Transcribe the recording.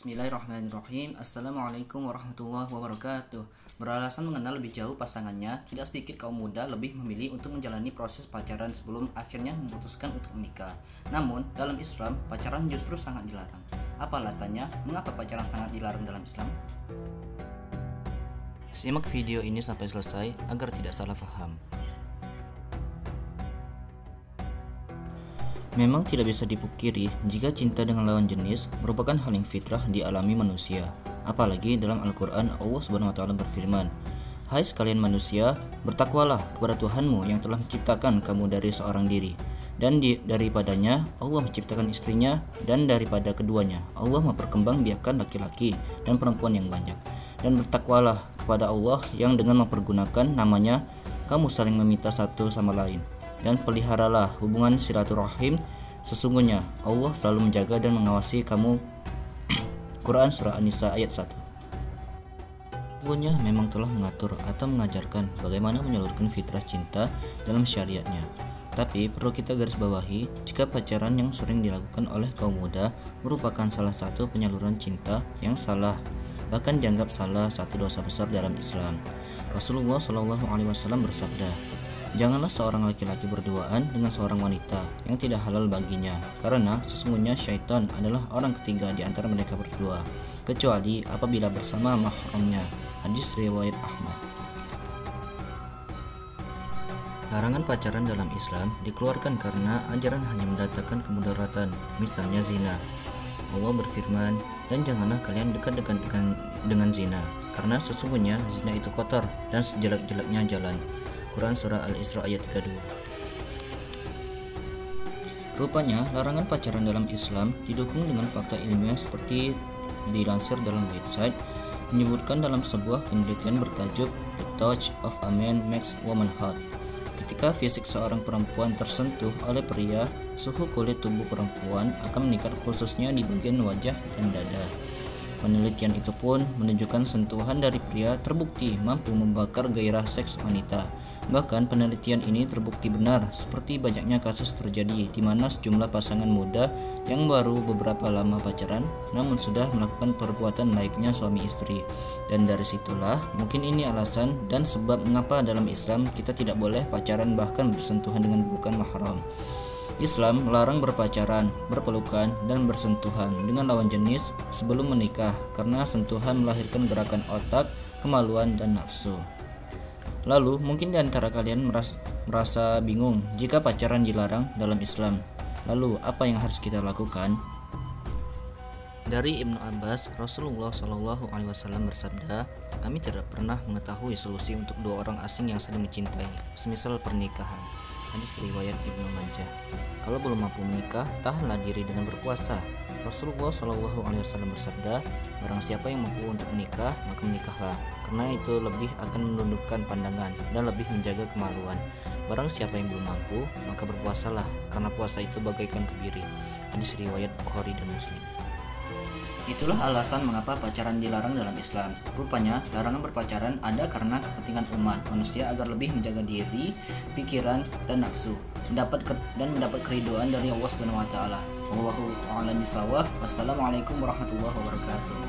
Bismillahirrahmanirrahim. Assalamualaikum warahmatullahi wabarakatuh. Beralasan mengenal lebih jauh pasangannya, tidak sedikit kaum muda lebih memilih untuk menjalani proses pacaran sebelum akhirnya memutuskan untuk menikah. Namun, dalam Islam, pacaran justru sangat dilarang. Apa alasannya? Mengapa pacaran sangat dilarang dalam Islam? Simak video ini sampai selesai agar tidak salah paham. Memang tidak bisa dipungkiri jika cinta dengan lawan jenis merupakan hal yang fitrah dialami manusia. Apalagi dalam Al-Quran Allah SWT berfirman, "Hai sekalian manusia, bertakwalah kepada Tuhanmu yang telah menciptakan kamu dari seorang diri, dan daripadanya Allah menciptakan istrinya, dan daripada keduanya Allah memperkembangbiakkan laki-laki dan perempuan yang banyak. Dan bertakwalah kepada Allah yang dengan mempergunakan namanya kamu saling meminta satu sama lain. Dan peliharalah hubungan silaturahim, sesungguhnya Allah selalu menjaga dan mengawasi kamu." Quran Surah An-Nisa ayat 1. Sesungguhnya memang telah mengatur atau mengajarkan bagaimana menyalurkan fitrah cinta dalam syariatnya. Tapi perlu kita garis bawahi, jika pacaran yang sering dilakukan oleh kaum muda merupakan salah satu penyaluran cinta yang salah, bahkan dianggap salah satu dosa besar dalam Islam. Rasulullah SAW bersabda, "Janganlah seorang laki-laki berduaan dengan seorang wanita yang tidak halal baginya, karena sesungguhnya syaitan adalah orang ketiga di antara mereka berdua, kecuali apabila bersama mahramnya." Hadis riwayat Ahmad. Larangan pacaran dalam Islam dikeluarkan karena ajaran hanya mendatangkan kemudaratan, misalnya zina. Allah berfirman, "Dan janganlah kalian dekat-dekat dengan zina, karena sesungguhnya zina itu kotor dan sejelek-jeleknya jalan." Quran Surah Al-Isra ayat 32. Rupanya, larangan pacaran dalam Islam didukung dengan fakta ilmiah seperti dilansir dalam website, menyebutkan dalam sebuah penelitian bertajuk "The Touch of a Man Makes Woman Hot". Ketika fisik seorang perempuan tersentuh oleh pria, suhu kulit tubuh perempuan akan meningkat, khususnya di bagian wajah dan dada. Penelitian itu pun menunjukkan sentuhan dari pria terbukti mampu membakar gairah seks wanita. Bahkan penelitian ini terbukti benar, seperti banyaknya kasus terjadi di mana sejumlah pasangan muda yang baru beberapa lama pacaran namun sudah melakukan perbuatan layaknya suami istri. Dan dari situlah mungkin ini alasan dan sebab mengapa dalam Islam kita tidak boleh pacaran bahkan bersentuhan dengan bukan mahram. Islam melarang berpacaran, berpelukan, dan bersentuhan dengan lawan jenis sebelum menikah karena sentuhan melahirkan gerakan otak, kemaluan, dan nafsu. Lalu mungkin di antara kalian merasa bingung jika pacaran dilarang dalam Islam. Lalu apa yang harus kita lakukan? Dari Ibnu Abbas, Rasulullah SAW bersabda, "Kami tidak pernah mengetahui solusi untuk dua orang asing yang saling mencintai, semisal pernikahan." Hadis riwayat Ibnu Majah. Kalau belum mampu menikah, tahanlah diri dengan berpuasa. Rasulullah SAW bersabda, "Barang siapa yang mampu untuk menikah, maka menikahlah, karena itu lebih akan menundukkan pandangan dan lebih menjaga kemaluan. Barang siapa yang belum mampu, maka berpuasalah, karena puasa itu bagaikan kebiri." Hadis riwayat Bukhari dan Muslim. Itulah alasan mengapa pacaran dilarang dalam Islam. Rupanya, larangan berpacaran ada karena kepentingan umat manusia agar lebih menjaga diri, pikiran, dan nafsu, mendapat keridhaan dari Allah SWT. Wallahu a'lam bishawab. Wassalamualaikum warahmatullahi wabarakatuh.